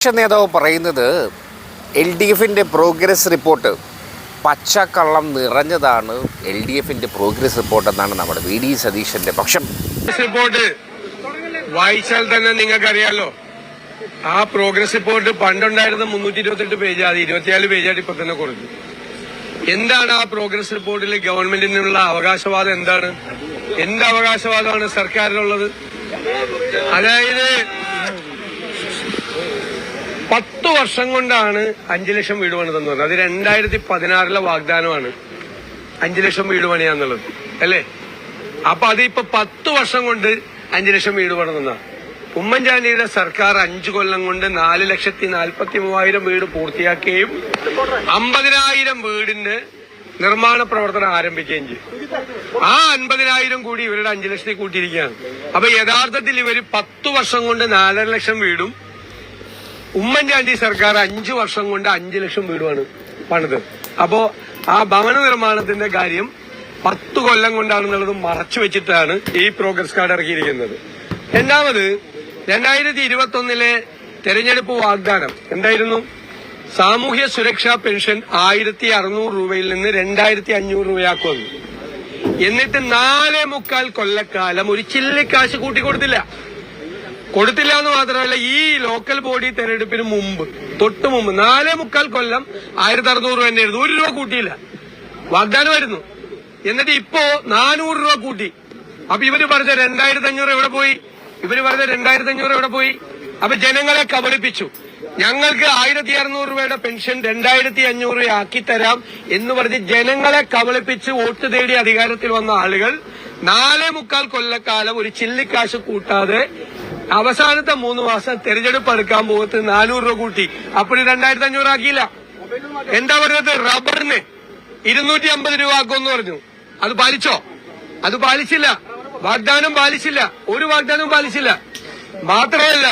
നേതാവ് പറയുന്നത് L D എഫിൻ്റെ പ്രോഗ്രസ് റിപ്പോർട്ട് പച്ചക്കള്ളം നിറഞ്ഞതാണ്. എൽ ഡി എഫിൻ്റെ പ്രോഗ്രസ് റിപ്പോർട്ട് എന്നാണ് നമ്മുടെ വി ഡി സതീശന്റെ പക്ഷം. റിപ്പോർട്ട് വായിച്ചാൽ തന്നെ നിങ്ങൾക്കറിയാലോ, ആ പ്രോഗ്രസ് റിപ്പോർട്ട് പണ്ടുണ്ടായിരുന്ന 328 പേജ് അത് 24 പേജായിട്ട് ഇപ്പൊ തന്നെ കുറഞ്ഞു. എന്താണ് ആ പ്രോഗ്രസ് റിപ്പോർട്ടിൽ ഗവൺമെന്റിനുള്ള അവകാശവാദം? എന്ത് അവകാശവാദമാണ് സർക്കാരിനുള്ളത്? അതായത് 10 വർഷം കൊണ്ടാണ് 5 ലക്ഷം വീട് പണിതെന്ന് പറഞ്ഞത്. അത് 2016 വാഗ്ദാനമാണ് 5 ലക്ഷം വീട് പണിയാന്നുള്ളത്, അല്ലേ? അപ്പൊ അതിപ്പോ 10 വർഷം കൊണ്ട് 5 ലക്ഷം വീട് പണിതെന്ന ഉമ്മൻചാണ്ടിയുടെ സർക്കാർ 5 കൊല്ലം കൊണ്ട് 4,43,000 വീട് പൂർത്തിയാക്കുകയും 50,000 വീടിന്റെ നിർമ്മാണ പ്രവർത്തനം ആരംഭിക്കുകയും ചെയ്യും. ആ 50,000 കൂടി ഇവരുടെ 5 ലക്ഷത്തിൽ കൂട്ടിയിരിക്കുകയാണ്. അപ്പൊ യഥാർത്ഥത്തിൽ ഇവര് 10 വർഷം കൊണ്ട് 4.5 ലക്ഷം വീടും ഉമ്മൻചാണ്ടി സർക്കാർ 5 വർഷം കൊണ്ട് 5 ലക്ഷം വീടുമാണ് പണിത്. അപ്പോ ആ ഭവന നിർമ്മാണത്തിന്റെ കാര്യം 10 കൊല്ലം കൊണ്ടാണെന്നുള്ളത് മറച്ചു വെച്ചിട്ടാണ് ഈ പ്രോഗ്രസ് കാർഡ് ഇറക്കിയിരിക്കുന്നത്. രണ്ടാമത് 2021 തെരഞ്ഞെടുപ്പ് വാഗ്ദാനം എന്തായിരുന്നു? സാമൂഹ്യ സുരക്ഷാ പെൻഷൻ 1,600 രൂപയിൽ നിന്ന് 2,500 രൂപയാക്കുന്നു. എന്നിട്ട് 4.25 കൊല്ലക്കാലം ഒരു ചില്ലിക്കാശ് കൂട്ടിക്കൊടുത്തില്ല എന്ന് മാത്രമല്ല, ഈ ലോക്കൽ ബോഡി തെരഞ്ഞെടുപ്പിന് തൊട്ട് മുമ്പ് 4.25 കൊല്ലം 1,600 രൂപ തന്നെയായിരുന്നു. 1 രൂപ കൂട്ടിയില്ല, വാഗ്ദാനമായിരുന്നു. എന്നിട്ട് ഇപ്പോ 400 രൂപ കൂട്ടി. അപ്പൊ ഇവര് പറഞ്ഞ 2,500 എവിടെ പോയി? അപ്പൊ ജനങ്ങളെ കബളിപ്പിച്ചു. ഞങ്ങൾക്ക് 1,600 രൂപയുടെ പെൻഷൻ 2,500 ആക്കി തരാം എന്ന് പറഞ്ഞ് ജനങ്ങളെ കബളിപ്പിച്ച് വോട്ട് തേടി അധികാരത്തിൽ വന്ന ആളുകൾ 4.25 കൊല്ലക്കാലം ഒരു ചില്ലിക്കാശ് കൂട്ടാതെ അവസാനത്തെ 3 മാസം തെരഞ്ഞെടുപ്പ് എടുക്കാൻ പോകത്ത് 400 രൂപ കൂട്ടി. അപ്പോഴും 2,500 ആക്കിയില്ല. എന്താ പറഞ്ഞത്? റബ്ബറിന് 250 രൂപ ആക്കുമെന്ന് പറഞ്ഞു. അത് പാലിച്ചോ? അത് പാലിച്ചില്ല. വാഗ്ദാനം പാലിച്ചില്ല. ഒരു വാഗ്ദാനവും പാലിച്ചില്ല. മാത്രമല്ല,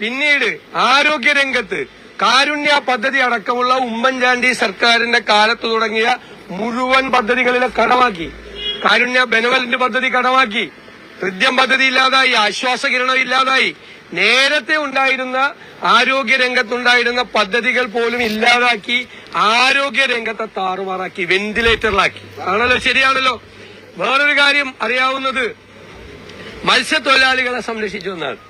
പിന്നീട് ആരോഗ്യരംഗത്ത് കാരുണ്യ പദ്ധതി അടക്കമുള്ള ഉമ്മൻചാണ്ടി സർക്കാരിന്റെ കാലത്ത് തുടങ്ങിയ മുഴുവൻ പദ്ധതികളിലെ കടമാക്കി. കാരുണ്യ ബെനവലന്റ് പദ്ധതി കടമാക്കി. ഹൃദ്യം പദ്ധതി ഇല്ലാതായി. ആശ്വാസകിരണം ഇല്ലാതായി. നേരത്തെ ഉണ്ടായിരുന്ന ആരോഗ്യരംഗത്തുണ്ടായിരുന്ന പദ്ധതികൾ പോലും ഇല്ലാതാക്കി. ആരോഗ്യരംഗത്തെ താറുമാറാക്കി, വെന്റിലേറ്ററിലാക്കി. ആണല്ലോ, ശരിയാണല്ലോ. വേറൊരു കാര്യം അറിയാവുന്നത്, മത്സ്യത്തൊഴിലാളികളെ സംരക്ഷിച്ചു എന്നാണ്.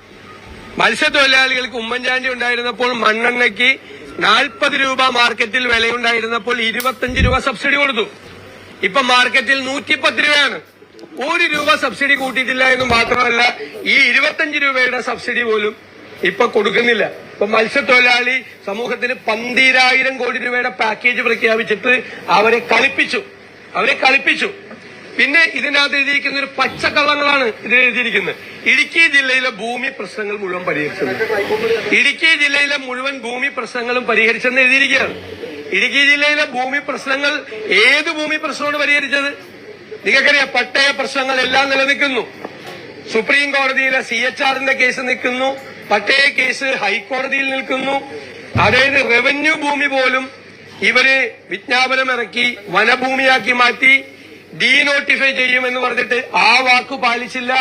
മത്സ്യത്തൊഴിലാളികൾക്ക് ഉമ്മൻചാണ്ടി ഉണ്ടായിരുന്നപ്പോൾ മണ്ണെണ്ണയ്ക്ക് 40 രൂപ മാർക്കറ്റിൽ വിലയുണ്ടായിരുന്നപ്പോൾ 25 രൂപ സബ്സിഡി കൊടുത്തു. ഇപ്പൊ മാർക്കറ്റിൽ 110 രൂപയാണ്. 1 രൂപ സബ്സിഡി കൂട്ടിയിട്ടില്ല എന്ന് മാത്രമല്ല, ഈ 25 രൂപയുടെ സബ്സിഡി പോലും ഇപ്പൊ കൊടുക്കുന്നില്ല. ഇപ്പൊ മത്സ്യത്തൊഴിലാളി സമൂഹത്തിന് 12,000 കോടി രൂപയുടെ പാക്കേജ് പ്രഖ്യാപിച്ചിട്ട് അവരെ കളിപ്പിച്ചു. പിന്നെ ഇതിനകത്ത് എഴുതിയിരിക്കുന്ന ഒരു പച്ചക്കള്ളങ്ങളാണ് ഇത് എഴുതിയിരിക്കുന്നത്. ഇടുക്കി ജില്ലയിലെ ഭൂമി പ്രശ്നങ്ങൾ മുഴുവൻ പരിഹരിച്ചത്. ഇടുക്കി ജില്ലയിലെ മുഴുവൻ ഭൂമി പ്രശ്നങ്ങളും പരിഹരിച്ചെന്ന് എഴുതിയിരിക്കുകയാണ്. ഇടുക്കി ജില്ലയിലെ ഭൂമി പ്രശ്നങ്ങൾ ഏത് ഭൂമി പ്രശ്നമാണ് പരിഹരിച്ചത്? നിങ്ങൾക്കറിയാം, പട്ടയ പ്രശ്നങ്ങൾ എല്ലാം നിലനിൽക്കുന്നു. സുപ്രീം കോടതിയിലെ CHRന്റെ കേസ് നിൽക്കുന്നു. പട്ടയ കേസ് ഹൈക്കോടതിയിൽ നിൽക്കുന്നു. അതായത് റവന്യൂ ഭൂമി പോലും ഇവര് വിജ്ഞാപനം ഇറക്കി വനഭൂമിയാക്കി മാറ്റി ഡീനോട്ടിഫൈ ചെയ്യുമെന്ന് പറഞ്ഞിട്ട് ആ വാക്കു പാലിച്ചില്ല.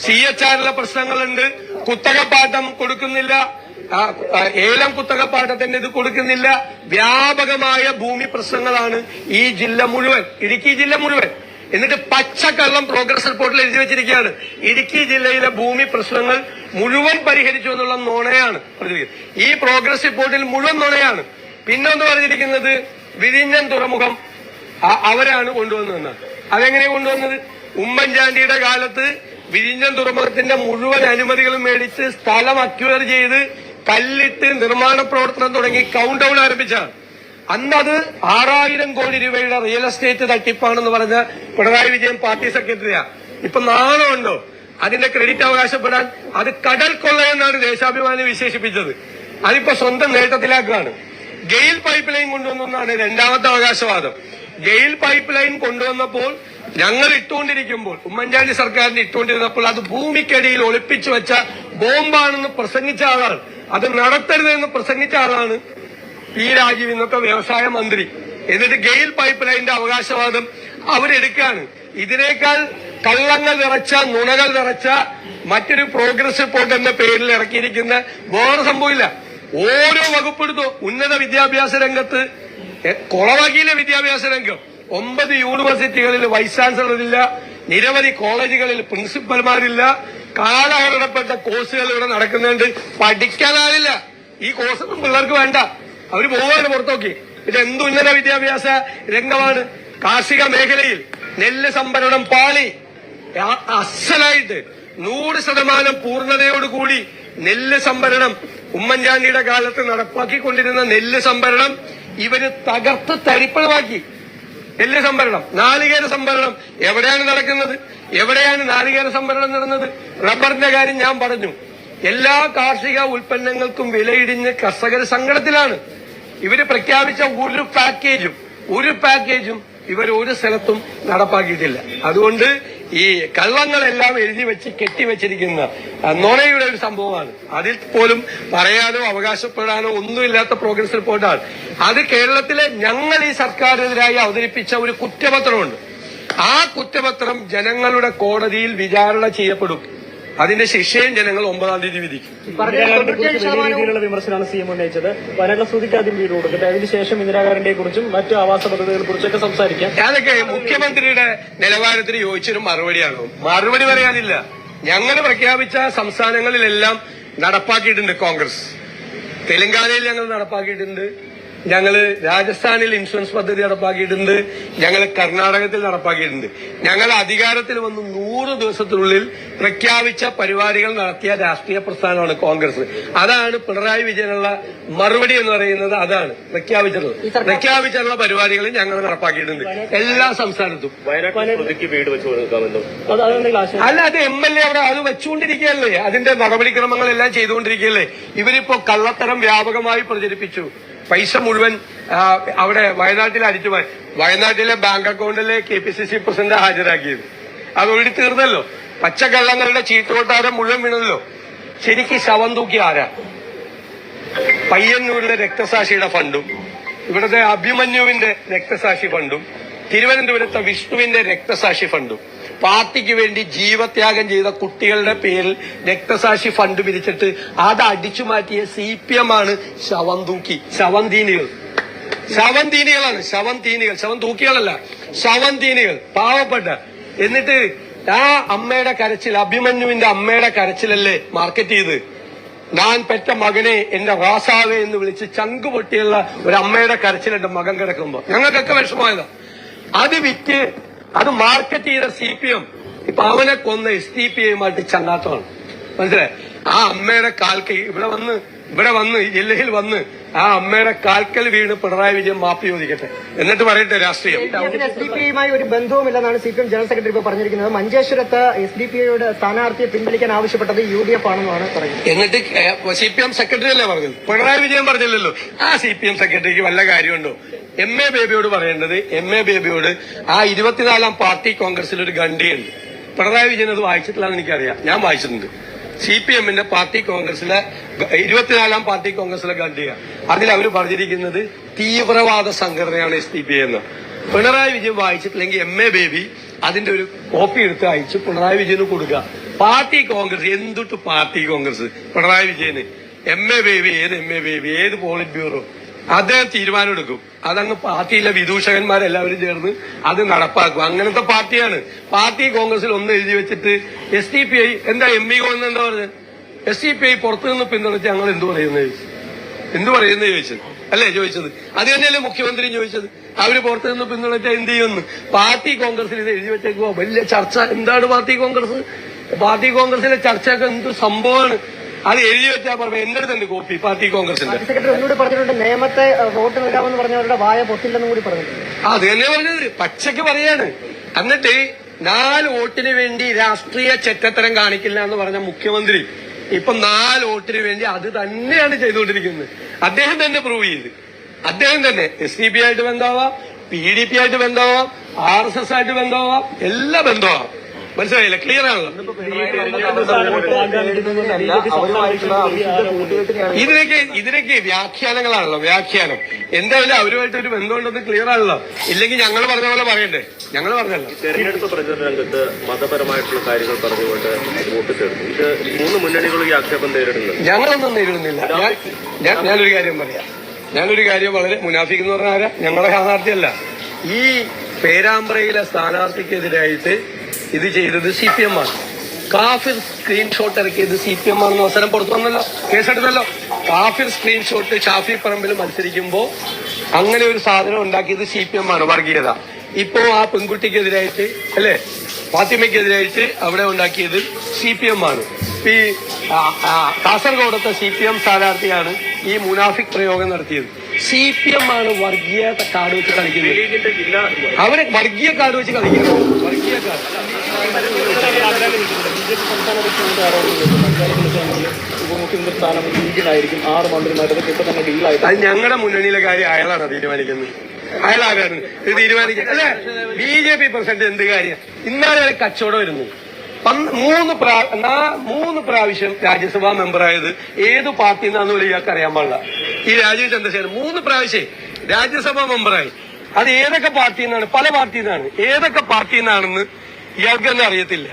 CHRലെ പ്രശ്നങ്ങളുണ്ട്. കുത്തകപ്പാട്ടം കൊടുക്കുന്നില്ല. ഏലം കുത്തകപ്പാട്ടത്തിന്റെ ഇത് കൊടുക്കുന്നില്ല. വ്യാപകമായ ഭൂമി പ്രശ്നങ്ങളാണ് ഈ ജില്ല മുഴുവൻ, ഇടുക്കി ജില്ല മുഴുവൻ. എന്നിട്ട് പച്ചക്കള്ളം പ്രോഗ്രസ് റിപ്പോർട്ടിൽ എഴുതി വെച്ചിരിക്കുകയാണ്. ഇടുക്കി ജില്ലയിലെ ഭൂമി പ്രശ്നങ്ങൾ മുഴുവൻ പരിഹരിച്ചു എന്നുള്ള നുണയാണ് പറഞ്ഞിരിക്കുന്നത്. ഈ പ്രോഗ്രസ് റിപ്പോർട്ടിൽ മുഴുവൻ നുണയാണ്. പിന്നൊന്ന് പറഞ്ഞിരിക്കുന്നത് വിഴിഞ്ഞം തുറമുഖം അവരാണ് കൊണ്ടുവന്നതെന്നാണ്. അതെങ്ങനെയാണ് കൊണ്ടുവന്നത്? ഉമ്മൻചാണ്ടിയുടെ കാലത്ത് വിഴിഞ്ഞം തുറമുഖത്തിന്റെ മുഴുവൻ അനുമതികളും മേടിച്ച് സ്ഥലം അക്വയർ ചെയ്ത് കല്ലിട്ട് നിർമ്മാണ പ്രവർത്തനം തുടങ്ങി കൗണ്ട് ഡൌൺ ആരംഭിച്ചാണ്. അന്നത് 6,000 കോടി രൂപയുടെ റിയൽ എസ്റ്റേറ്റ് തട്ടിപ്പാണെന്ന് പറഞ്ഞ പിണറായി വിജയൻ പാർട്ടി സെക്രട്ടറിയാ. ഇപ്പൊ നാണമുണ്ടോ അതിന്റെ ക്രെഡിറ്റ് അവകാശപ്പെടാൻ? അത് കടൽ കൊള്ളയെന്നാണ് ദേശാഭിമാനി വിശേഷിപ്പിച്ചത്. അതിപ്പോ സ്വന്തം നേട്ടത്തിലാക്കുകയാണ്. ഗെയിൽ പൈപ്പ് ലൈൻ കൊണ്ടുവന്നാണ് രണ്ടാമത്തെ അവകാശവാദം. ഗെയിൽ പൈപ്പ് ലൈൻ കൊണ്ടുവന്നപ്പോൾ ഞങ്ങൾ ഇട്ടുകൊണ്ടിരിക്കുമ്പോൾ, ഉമ്മൻചാണ്ടി സർക്കാരിന് ഇട്ടുകൊണ്ടിരുന്നപ്പോൾ അത് ഭൂമിക്കടിയിൽ ഒളിപ്പിച്ചു വെച്ച ബോംബാണെന്ന് പ്രസംഗിച്ച ആളാണ്. അത് നടത്തരുതെന്ന് പ്രസംഗിച്ച ആളാണ് പി രാജീവ്, ഇന്നത്തെ വ്യവസായ മന്ത്രി. എന്നിട്ട് ഗെയിൽ പൈപ്പ് ലൈനിന്റെ അവകാശവാദം അവരെടുക്കുകയാണ്. ഇതിനേക്കാൾ കള്ളങ്ങൾ നിറച്ച, നുണകൾ നിറച്ച മറ്റൊരു പ്രോഗ്രസ് റിപ്പോർട്ട് എന്ന പേരിൽ ഇറക്കിയിരിക്കുന്ന വേറെ സംഭവമില്ല. ഓരോ വകുപ്പെടുത്തു. ഉന്നത വിദ്യാഭ്യാസ രംഗത്ത് കൊളവാക്കിയില്ല വിദ്യാഭ്യാസ രംഗം. 9 യൂണിവേഴ്സിറ്റികളിൽ വൈസ് ചാൻസലറില്ല, നിരവധി കോളേജുകളിൽ പ്രിൻസിപ്പൽമാരില്ല, കാലഹരണപ്പെട്ട കോഴ്സുകൾ ഇവിടെ നടക്കുന്നുണ്ട്. പഠിക്കാനാളില്ല. ഈ കോഴ്സൊന്നും പിള്ളേർക്ക് വേണ്ട, അവര് പോവാണ് പുറത്തോക്കി. ഇത് എന്ത് ഉന്നത വിദ്യാഭ്യാസ രംഗമാണ്? കാർഷിക മേഖലയിൽ നെല്ല് സംഭരണം പാളി. അസലായിട്ട് 100% പൂർണ്ണതയോടുകൂടി നെല്ല് സംഭരണം, ഉമ്മൻചാണ്ടിയുടെ കാലത്ത് നടപ്പാക്കിക്കൊണ്ടിരുന്ന നെല്ല് സംഭരണം ഇവര് തകർത്ത് തരിപ്പണമാക്കി. നെല്ല് സംഭരണം, നാളികേര സംഭരണം എവിടെയാണ് നടക്കുന്നത്? എവിടെയാണ് നാളികേര സംഭരണം നടന്നത്? റബ്ബറിന്റെ കാര്യം ഞാൻ പറഞ്ഞു. എല്ലാ കാർഷിക ഉൽപ്പന്നങ്ങൾക്കും വിലയിടിഞ്ഞ് കർഷകർ സങ്കടത്തിലാണ്. ഇവര് പ്രഖ്യാപിച്ച ഒരു പാക്കേജും ഇവർ ഒരു സ്ഥലത്തും നടപ്പാക്കിയിട്ടില്ല. അതുകൊണ്ട് ഈ കള്ളങ്ങളെല്ലാം എഴുതി വെച്ച് കെട്ടിവെച്ചിരിക്കുന്ന നുണയുടെ ഒരു സംഭവമാണ്. അതിൽ പോലും പറയാനോ അവകാശപ്പെടാനോ ഒന്നുമില്ലാത്ത പ്രോഗ്രസ് റിപ്പോർട്ടാണ്. അത് കേരളത്തിലെ ഞങ്ങൾ ഈ സർക്കാരിനെതിരായി അവതരിപ്പിച്ച ഒരു കുറ്റപത്രമുണ്ട്. ആ കുറ്റപത്രം ജനങ്ങളുടെ കോടതിയിൽ വിചാരണ ചെയ്യപ്പെടും. അതിന്റെ ശിക്ഷയും ജനങ്ങൾ 9-ാം തീയതി വിധിക്കും. രീതിയിലുള്ള വിമർശനമാണ് CM ഉന്നയിച്ചത്. വയനാട്ടിലെ ശ്രുതിക്ക് ആദ്യം വീട് കൊടുക്കട്ടെ, അതിനുശേഷം ഇന്ദിരാഗാന്ധിയെ കുറിച്ചും മറ്റു ആവാസ പദ്ധതികളെ കുറിച്ചൊക്കെ സംസാരിക്കാം. അതൊക്കെ മുഖ്യമന്ത്രിയുടെ നിലവാരത്തിന് ചോദിച്ചൊരു മറുപടിയാണോ? മറുപടി പറയാനില്ല. ഞങ്ങൾ പ്രഖ്യാപിച്ച സംസ്ഥാനങ്ങളിലെല്ലാം നടപ്പാക്കിയിട്ടുണ്ട് കോൺഗ്രസ്. തെലങ്കാനയിൽ ഞങ്ങൾ നടപ്പാക്കിയിട്ടുണ്ട്, ഞങ്ങള് രാജസ്ഥാനിൽ ഇൻഷുറൻസ് പദ്ധതി നടപ്പാക്കിയിട്ടുണ്ട്, ഞങ്ങൾ കർണാടകത്തിൽ നടപ്പാക്കിയിട്ടുണ്ട്. ഞങ്ങൾ അധികാരത്തിൽ വന്ന് 100 ദിവസത്തിനുള്ളിൽ പ്രഖ്യാപിച്ച പരിപാടികൾ നടത്തിയ രാഷ്ട്രീയ പ്രസ്ഥാനമാണ് കോൺഗ്രസ്. അതാണ് പിണറായി വിജയനുള്ള മറുപടി എന്ന് പറയുന്നത്. അതാണ് പ്രഖ്യാപിച്ചിട്ടുള്ള പരിപാടികൾ ഞങ്ങൾ നടപ്പാക്കിയിട്ടുണ്ട് എല്ലാ സംസ്ഥാനത്തും. അല്ല, അത് MLA അവിടെ അത് വെച്ചുകൊണ്ടിരിക്കുകയല്ലേ, അതിന്റെ നടപടിക്രമങ്ങളെല്ലാം ചെയ്തുകൊണ്ടിരിക്കുകയല്ലേ. ഇവരിപ്പോ കള്ളത്തരം വ്യാപകമായി പ്രചരിപ്പിച്ചു. പൈസ മുഴുവൻ അവിടെ വയനാട്ടിൽ അടിച്ചുപോയി. വയനാട്ടിലെ ബാങ്ക് അക്കൗണ്ടിലെ KPCC പ്രസിഡന്റ് ഹാജരാക്കിയത് അതൊഴി തീർന്നല്ലോ. പച്ചക്കള്ളങ്ങളുടെ ചീട്ടുകൊട്ടാരം മുഴുവൻ വീണല്ലോ. ശരിക്കും ശവം തൂക്കി ആരാ? പയ്യന്നൂരിലെ രക്തസാക്ഷിയുടെ ഫണ്ടും ഇവിടുത്തെ അഭിമന്യുവിന്റെ രക്തസാക്ഷി ഫണ്ടും തിരുവനന്തപുരത്തെ വിഷ്ണുവിന്റെ രക്തസാക്ഷി ഫണ്ടും പാർട്ടിക്ക് വേണ്ടി ജീവത്യാഗം ചെയ്ത കുട്ടികളുടെ പേരിൽ രക്തസാക്ഷി ഫണ്ട് പിരിച്ചിട്ട് അത് അടിച്ചു മാറ്റിയ CPM ആണ് ശവം തൂക്കി. ശവന്തീനികളാണ്. ശവം തൂക്കികളല്ല, ശവന്തീനികൾ, പാവപ്പെട്ട. എന്നിട്ട് ആ അമ്മയുടെ കരച്ചിൽ, അഭിമന്യുവിന്റെ അമ്മയുടെ കരച്ചിലല്ലേ മാർക്കറ്റ് ചെയ്ത് ഞാൻ പെറ്റ മകനെ എന്റെ റാസാവേ എന്ന് വിളിച്ച് ചങ്ക് പൊട്ടിയുള്ള ഒരു അമ്മയുടെ കരച്ചിലുണ്ട് മകൻ കിടക്കുമ്പോ. ഞങ്ങൾക്കൊക്കെ വിഷമമായതാ. അത് വിറ്റ് അത് മാർക്കറ്റ് ചെയ്ത CPM ഇപ്പൊ അവനെ കൊന്ന SDPIയുമായിട്ട് ചങ്ങാത്തമാണ്. മനസ്സിലായി? ആ അമ്മയുടെ കാൽക്ക് ഇവിടെ വന്ന് ജില്ലയിൽ വന്ന് ആ അമ്മയുടെ കാൽക്കൽ വീണ് പിണറായി വിജയൻ മാപ്പ് ചോദിക്കട്ടെ, എന്നിട്ട് പറയട്ടെ രാഷ്ട്രീയം. SDPIയുമായി ഒരു ബന്ധവുമില്ലെന്നാണ് CPM ജനറൽ സെക്രട്ടറി ഇപ്പോൾ പറഞ്ഞിരിക്കുന്നത്. മഞ്ചേശ്വരത്ത് SDPIയുടെ സ്ഥാനാർത്ഥിയെ പിൻവലിക്കാൻ ആവശ്യപ്പെട്ടത് UDF ആണെന്നാണ് പറയുന്നത്. എന്നിട്ട് CPM സെക്രട്ടറി അല്ലേ പറഞ്ഞത്? പിണറായി വിജയൻ പറഞ്ഞില്ലല്ലോ. ആ CPM സെക്രട്ടറിക്ക് വല്ല കാര്യമുണ്ടോ? MA ബേബിയോട് പറയേണ്ടത്, MA ബേബിയോട് ആ 24-ാം പാർട്ടി കോൺഗ്രസിൽ ഒരു ഗണ്ടിയുണ്ട്. പിണറായി വിജയൻ അത് വായിച്ചിട്ടില്ലാന്ന് എനിക്കറിയാം, ഞാൻ വായിച്ചിട്ടുണ്ട്. CPMന്റെ പാർട്ടി കോൺഗ്രസിലെ 24-ാം പാർട്ടി കോൺഗ്രസിലെ ഗണ്ടിയ. അതിൽ അവർ പറഞ്ഞിരിക്കുന്നത് തീവ്രവാദ സംഘടനയാണ് SDPI എന്ന്. പിണറായി വിജയൻ വായിച്ചിട്ടില്ലെങ്കിൽ MA ബേബി അതിന്റെ ഒരു കോപ്പി എടുത്ത് അയച്ച് പിണറായി വിജയന് കൊടുക്കുക. പാർട്ടി കോൺഗ്രസ് എന്തൊട്ട് പാർട്ടി കോൺഗ്രസ് പിണറായി വിജയന്. MA ബേബി ഏത് പോളിറ്റ് ബ്യൂറോ അദ്ദേഹം തീരുമാനം എടുക്കും. അതങ്ങ് പാർട്ടിയിലെ വിദൂഷകന്മാരെല്ലാവരും ചേർന്ന് അത് നടപ്പാക്കും. അങ്ങനത്തെ പാർട്ടിയാണ്. പാർട്ടി കോൺഗ്രസിൽ ഒന്ന് എഴുതി വെച്ചിട്ട് SDPI എന്താ ME എന്താ പറഞ്ഞത്? SDPI പുറത്തു നിന്ന് പിന്തുണച്ച് ഞങ്ങൾ എന്തു പറയുന്നത് ചോദിച്ചത് അല്ലേ ചോദിച്ചത്? അത് തന്നെയല്ലേ മുഖ്യമന്ത്രിയും ചോദിച്ചത്. അവര് പുറത്തു നിന്ന് പിന്തുണച്ചാൽ എന്ത് ചെയ്യുമെന്ന്. പാർട്ടി കോൺഗ്രസിൽ ഇത് എഴുതി വെച്ചേക്കുമ്പോ വലിയ ചർച്ച. എന്താണ് പാർട്ടി കോൺഗ്രസ്? പാർട്ടി കോൺഗ്രസിലെ ചർച്ചയൊക്കെ എന്ത് സംഭവമാണ്. അത് എഴുതി വെച്ചാൽ പറഞ്ഞു. എന്റെ അടുത്തുണ്ട് കോപ്പി പാർട്ടി കോൺഗ്രസിന്റെ. സെക്രട്ടറി ഒന്നുകൂടി പറഞ്ഞിട്ടുണ്ട്, നേമത്തെ വോട്ട് നൽകാമെന്ന് പറഞ്ഞവരുടെ വായ പൊത്തില്ലെന്നും കൂടി പറഞ്ഞു. അത് തന്നെ പറഞ്ഞത്, പച്ചയ്ക്ക് പറയാണ്. എന്നിട്ട് 4 വോട്ടിന് വേണ്ടി രാഷ്ട്രീയ ചെറ്റത്തരം കാണിക്കില്ല എന്ന് പറഞ്ഞ മുഖ്യമന്ത്രി ഇപ്പൊ 4 വോട്ടിന് വേണ്ടി അത് തന്നെയാണ് ചെയ്തുകൊണ്ടിരിക്കുന്നത്. അദ്ദേഹം തന്നെ പ്രൂവ് ചെയ്ത്. അദ്ദേഹം തന്നെ SDPI ആയിട്ട് ബന്ധമാവാം, PDP ആയിട്ട് ബന്ധമാവാം, RSS ആയിട്ട് ബന്ധമാവാം, എല്ലാ ബന്ധമാവാം. മനസ്സിലായില്ല? ക്ലിയർ ആണല്ലോ. ഇതിനൊക്കെ വ്യാഖ്യാനങ്ങളാണല്ലോ, വ്യാഖ്യാനം. എന്തായാലും അവരുമായിട്ട് ഒരു ബന്ധമുണ്ടെന്ന് ക്ലിയർ ആണല്ലോ. ഇല്ലെങ്കിൽ ഞങ്ങൾ പറഞ്ഞ പോലെ പറയണ്ടേ? ഞങ്ങൾ പറഞ്ഞല്ലോ. തെരഞ്ഞെടുപ്പ് പ്രചരണ രംഗത്ത് മതപരമായിട്ടുള്ള കാര്യങ്ങൾ പറഞ്ഞുകൊണ്ട് വോട്ട് ചേർന്നു. ഇത് 3 മുന്നണികളും ഈ ആക്ഷേപം നേരിടുന്നത്. ഞങ്ങളൊന്നും നേരിടുന്നില്ല. ഞാനൊരു കാര്യം പറയാം. ഞാനൊരു കാര്യം വളരെ മുനാഫിക് എന്ന് പറഞ്ഞാൽ ആരാ? ഞങ്ങളുടെ സ്ഥാനാർത്ഥിയല്ല. ഈ പേരാമ്പ്രയിലെ സ്ഥാനാർത്ഥിക്കെതിരായിട്ട് ഇത് ചെയ്തത് CPM ആണ്. കാഫിർ സ്ക്രീൻഷോട്ട് ഇറക്കിയത് CPM ആണെന്ന് അവസരം പുറത്തു വന്നല്ലോ, കേസെടുത്തല്ലോ. കാഫിർ സ്ക്രീൻഷോട്ട് ഷാഫി പറമ്പിൽ മത്സരിക്കുമ്പോൾ അങ്ങനെ ഒരു സാധനം ഉണ്ടാക്കിയത് CPM ആണ്, വർഗീയത. ഇപ്പോ ആ പെൺകുട്ടിക്കെതിരായിട്ട് അല്ലെ, ഫാത്തിമയ്ക്കെതിരായിട്ട് അവിടെ ഉണ്ടാക്കിയത് CPM ആണ്. ഈ കാസർഗോഡത്തെ CPM സ്ഥാനാർത്ഥിയാണ് ഈ മുനാഫിക് പ്രയോഗം നടത്തിയത്. CPM ആണ് വർഗീയ കാർഡ് വെച്ച് കളിക്കുന്നത്. അവരെ വർഗീയ കാർഡ് വെച്ച് കളിക്കുന്നത്. വർഗീയ കാർഡ് ഉപമുഖ്യമന്ത്രി സ്ഥാനം ലീഗിനായിരിക്കും. 6 മന്ത്രിമാരുടെ ഇപ്പൊ തന്നെ ഡീലായിട്ട് അത് ഞങ്ങളുടെ മുന്നണിയിലെ കാര്യം അയാളാണ് തീരുമാനിക്കുന്നത്. അയാളാരാണ് ഇത് തീരുമാനിക്കുന്നത്? അല്ലെ, BJP പ്രസിഡന്റ് എന്ത് കാര്യം? ഇന്നാലെ കച്ചവടം വരുന്നു. 3 പ്രാവശ്യം രാജ്യസഭാ മെമ്പറായത് ഏത് പാർട്ടിയിൽ നിന്നാന്ന് പോലും ഇയാൾക്ക് അറിയാൻ പാടില്ല. ഈ രാജീവ് ചന്ദ്രശേഖരൻ 3 പ്രാവശ്യം രാജ്യസഭാ മെമ്പറായി. അത് ഏതൊക്കെ പാർട്ടിയിൽ നിന്നാണ്? പല പാർട്ടിയിൽ നിന്നാണ്. ഏതൊക്കെ പാർട്ടിയിൽ നിന്നാണെന്ന് ഇയാൾക്ക് തന്നെ അറിയത്തില്ല.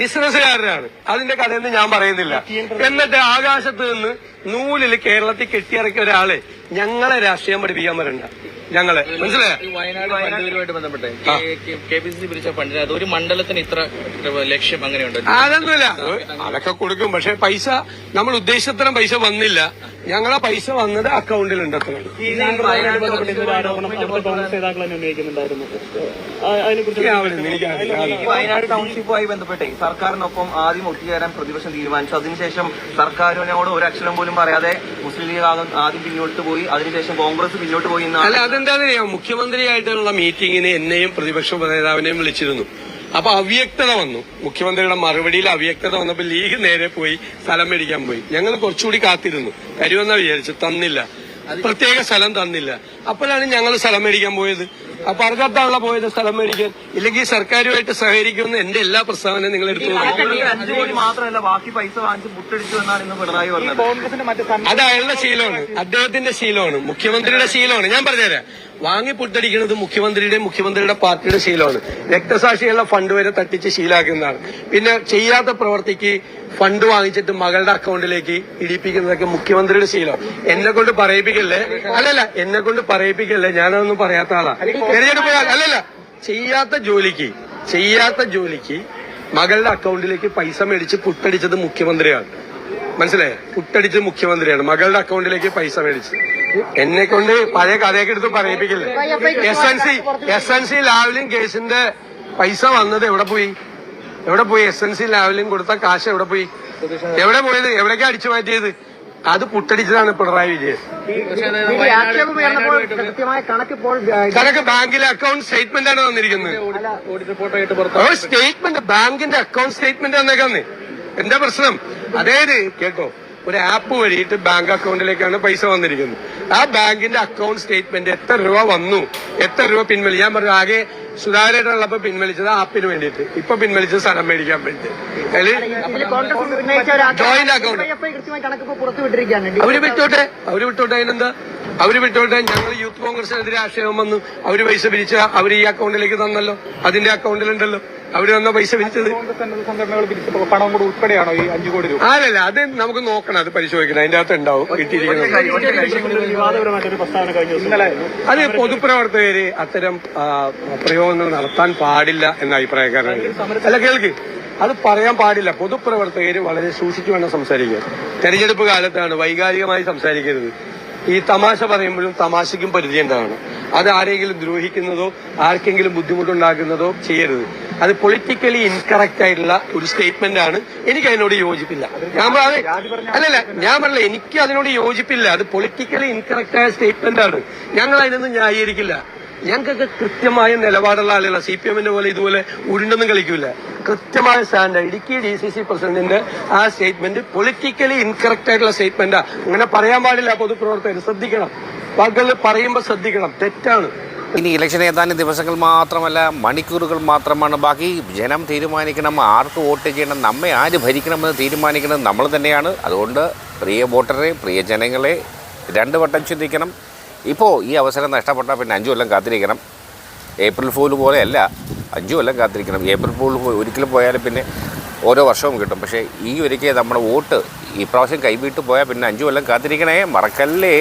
ബിസിനസ്സുകാരനാണ്. അതിന്റെ കഥയൊന്നും ഞാൻ പറയുന്നില്ല. എന്നിട്ട് ആകാശത്ത് നിന്ന് നൂലിൽ കേരളത്തിൽ കെട്ടിയിറക്കിയ ഒരാളെ ഞങ്ങളെ രാഷ്ട്രീയം പഠിപ്പിക്കാൻ വരണ്ട. ഞങ്ങളെ മനസ്സിലായോ? വയനാടുമായിട്ട് ബന്ധപ്പെട്ട് KPCC പിരിച്ച ഫണ്ടിന് അത് ഒരു മണ്ഡലത്തിന് ഇത്ര ലക്ഷ്യം അങ്ങനെയുണ്ട്. അതൊന്നുമില്ല, അതൊക്കെ കൊടുക്കും. പക്ഷെ പൈസ നമ്മൾ ഉദ്ദേശിച്ചത്രയും പൈസ വന്നില്ല. ഞങ്ങളെ പൈസ വന്നത് അക്കൗണ്ടിൽ ഉണ്ടെത്തണം. വയനാട് ടൗൺഷിപ്പുമായി ബന്ധപ്പെട്ട് സർക്കാരിനൊപ്പം ആദ്യം ഒത്തുചേരാൻ പ്രതിപക്ഷം തീരുമാനിച്ചു. അതിനുശേഷം സർക്കാരിനോട് ഒരു അക്ഷരം പോലും പറയാതെ മുസ്ലിം ലീഗ് ആദ്യം പിന്നോട്ട് പോയി, അതിനുശേഷം കോൺഗ്രസ് പിന്നോട്ട് പോയി. അല്ല, അതെന്താണെന്നറിയാം, മുഖ്യമന്ത്രിയായിട്ടുള്ള മീറ്റിംഗിന് എന്നെയും പ്രതിപക്ഷ നേതാവിനെയും വിളിച്ചിരുന്നു. അപ്പൊ അവ്യക്തത വന്നു. മുഖ്യമന്ത്രിയുടെ മറുപടിയിൽ അവ്യക്തത വന്നപ്പോൾ ലീഗ് നേരെ പോയി സ്ഥലം മേടിക്കാൻ പോയി. ഞങ്ങൾ കുറച്ചുകൂടി കാത്തിരുന്നു, തരുമെന്നാ വിചാരിച്ചു. തന്നില്ല, പ്രത്യേക സ്ഥലം തന്നില്ല. അപ്പോഴാണ് ഞങ്ങൾ സ്ഥലം മേടിക്കാൻ പോയത്. അപ്പൊ അർഹത്താണല്ലോ പോയത് സ്ഥലം മേടിക്കാൻ. ഇല്ലെങ്കിൽ സർക്കാരുമായിട്ട് സഹകരിക്കുമെന്ന് എന്റെ എല്ലാ പ്രസ്താവനയും നിങ്ങൾ എടുത്തു. 5 കോടി മാത്രമല്ല ബാക്കി പൈസ വാങ്ങിച്ച് മുട്ടടിച്ചു എന്നാണ് ഇന്ന് പിണറായി പറഞ്ഞത്. അത് അയാളുടെ ശീലമാണ്, അദ്ദേഹത്തിന്റെ ശീലമാണ്, മുഖ്യമന്ത്രിയുടെ ശീലമാണ്. ഞാൻ പറഞ്ഞുതരാം, വാങ്ങി പുട്ടടിക്കുന്നത് മുഖ്യമന്ത്രിയുടെ പാർട്ടിയുടെ ശീലമാണ്. രക്തസാക്ഷികളുടെ ഫണ്ട് വരെ തട്ടിച്ച് ശീലാക്കുന്നതാണ്. പിന്നെ ചെയ്യാത്ത പ്രവർത്തിക്ക് ഫണ്ട് വാങ്ങിച്ചിട്ട് മകളുടെ അക്കൗണ്ടിലേക്ക് ഇടിപ്പിക്കുന്നതൊക്കെ മുഖ്യമന്ത്രിയുടെ ശീലമാണ്. എന്നെ കൊണ്ട് പറയിപ്പിക്കല്ലേ, അല്ലല്ല, എന്നെ കൊണ്ട് പറയിപ്പിക്കല്ലേ, ഞാനതൊന്നും പറയാത്ത ആളാ. തെരഞ്ഞെടുപ്പ് അല്ലല്ല, ചെയ്യാത്ത ജോലിക്ക് മകളുടെ അക്കൗണ്ടിലേക്ക് പൈസ മേടിച്ച് പുട്ടടിച്ചത് മുഖ്യമന്ത്രിയാണ്. മനസ്സിലായോ? പുട്ടടിച്ചത് മുഖ്യമന്ത്രിയാണ്, മകളുടെ അക്കൗണ്ടിലേക്ക് പൈസ മേടിച്ച്. എന്നെ കൊണ്ട് പഴയ കഥയൊക്കെ എടുത്ത് പറയിപ്പിക്കില്ലേ. SNC ലാവ്ലിൻ കേസിന്റെ പൈസ വന്നത് എവിടെ പോയി? SNC ലാവ്ലിൻ കൊടുത്ത കാശ് എവിടെ പോയി? എവിടെ പോയത്? എവിടേക്കാ അടിച്ചു മാറ്റിയത്? അത് പുട്ടടിച്ചതാണ് പിണറായി വിജയൻ. കണക്ക് ബാങ്കിലെ അക്കൗണ്ട് സ്റ്റേറ്റ്മെന്റ് ആണ് വന്നിരിക്കുന്നത്. സ്റ്റേറ്റ്മെന്റ്, ബാങ്കിന്റെ അക്കൗണ്ട് സ്റ്റേറ്റ്മെന്റ് വന്നേക്കാന്ന്. എന്താ പ്രശ്നം? അതായത് കേട്ടോ, ഒരു ആപ്പ് വഴിയിട്ട് ബാങ്ക് അക്കൗണ്ടിലേക്കാണ് പൈസ വന്നിരിക്കുന്നത്. ആ ബാങ്കിന്റെ അക്കൗണ്ട് സ്റ്റേറ്റ്മെന്റ് എത്ര രൂപ വന്നു, എത്ര രൂപ പിൻവലിച്ചു. ഞാൻ പറഞ്ഞു, ആകെ സുധാകരനുള്ളപ്പോ പിൻവലിച്ചത് ആപ്പിന് വേണ്ടിയിട്ട്, ഇപ്പൊ പിൻവലിച്ചത് സ്ഥലം മേടിക്കാൻ വേണ്ടിയിട്ട്. ജോയിന്റ് അക്കൗണ്ട് അവര് വിട്ടോട്ടെ, അതിനെന്താ? അവര് വിട്ടോട്ടെ. ഞങ്ങൾ യൂത്ത് കോൺഗ്രസിനെതിരെ ആക്ഷേപം വന്നു, അവര് പൈസ പിരിച്ച അവര് ഈ അക്കൗണ്ടിലേക്ക് തന്നല്ലോ, അതിന്റെ അക്കൗണ്ടിലുണ്ടല്ലോ അവര് തന്ന പൈസ പിരിച്ചത്. പണം കൂടെ ഉൾപ്പെടെയാണോ ഈ 5 കോടി രൂപ? അല്ലല്ല, അത് നമുക്ക് നോക്കണം, അത് പരിശോധിക്കണം. അതിന്റെ അകത്ത് ഉണ്ടാവും കിട്ടിയിരിക്കുന്നത്. അത് പൊതുപ്രവർത്തകര് അത്തരം പ്രയോഗങ്ങൾ നടത്താൻ പാടില്ല എന്ന അഭിപ്രായക്കാരാണ്. അല്ല, കേൾക്ക്, അത് പറയാൻ പാടില്ല. പൊതുപ്രവർത്തകര് വളരെ സൂക്ഷിച്ചു വേണം സംസാരിക്കാൻ. തെരഞ്ഞെടുപ്പ് കാലത്താണ്, വൈകാരികമായി സംസാരിക്കരുത്. ഈ തമാശ പറയുമ്പോഴും തമാശയ്ക്കും പരിധി ഉണ്ടാവണം. അത് ആരെങ്കിലും ദ്രോഹിക്കുന്നതോ ആർക്കെങ്കിലും ബുദ്ധിമുട്ടുണ്ടാക്കുന്നതോ ചെയ്യരുത്. അത് പൊളിറ്റിക്കലി ഇൻകറക്റ്റ് ആയിട്ടുള്ള ഒരു സ്റ്റേറ്റ്മെന്റ് ആണ്. എനിക്ക് അതിനോട് യോജിപ്പില്ല. ഞാൻ പറഞ്ഞില്ല, എനിക്ക് അതിനോട് യോജിപ്പില്ല. അത് പൊളിറ്റിക്കലി ഇൻകറക്റ്റ് ആയ സ്റ്റേറ്റ്മെന്റ് ആണ്. ഞങ്ങൾ അതിനൊന്നും ന്യായീകരിക്കില്ല. ഞങ്ങൾക്കൊക്കെ കൃത്യമായ നിലപാടുള്ള ആളുകളാണ്. CPMന്റെ പോലെ ഇതുപോലെ ഉരുണ്ടൊന്നും കളിക്കില്ല. കൃത്യമായ സ്റ്റാൻഡ്. ഇടുക്കി DCC പ്രസിഡന്റിന്റെ ആ സ്റ്റേറ്റ്മെന്റ് പൊളിറ്റിക്കലി ഇൻകറക്റ്റ് ആയിട്ടുള്ള സ്റ്റേറ്റ്മെന്റാ. അങ്ങനെ പറയാൻ പാടില്ല. പൊതുപ്രവർത്തകർ ശ്രദ്ധിക്കണം, വാക്കുകൾ പറയുമ്പോൾ ശ്രദ്ധിക്കണം. തെറ്റാണ്. ഇനി ഇലക്ഷൻ ഏതാനും ദിവസങ്ങൾ മാത്രമല്ല, മണിക്കൂറുകൾ മാത്രമാണ് ബാക്കി. ജനം തീരുമാനിക്കണം ആർക്ക് വോട്ട് ചെയ്യണം, നമ്മെ ആര് ഭരിക്കണമെന്ന് തീരുമാനിക്കണം നമ്മൾ തന്നെയാണ്. അതുകൊണ്ട് പ്രിയ വോട്ടറെ, പ്രിയ ജനങ്ങളെ 2 വട്ടം ചിന്തിക്കണം. ഇപ്പോൾ ഈ അവസരം നഷ്ടപ്പെട്ടാൽ പിന്നെ 5 കൊല്ലം കാത്തിരിക്കണം. ഏപ്രിൽ ഫൂൾ പോലെയല്ല, 5 കൊല്ലം കാത്തിരിക്കണം. ഏപ്രിൽ ഫൂൾ ഒരിക്കലും പോയാലും പിന്നെ ഓരോ വർഷവും കിട്ടും. പക്ഷേ ഈ ഒരിക്കൽ നമ്മുടെ വോട്ട് ഈ പ്രാവശ്യം കൈവിട്ട് പോയാൽ പിന്നെ 5 കൊല്ലം കാത്തിരിക്കണേ, മറക്കല്ലേ.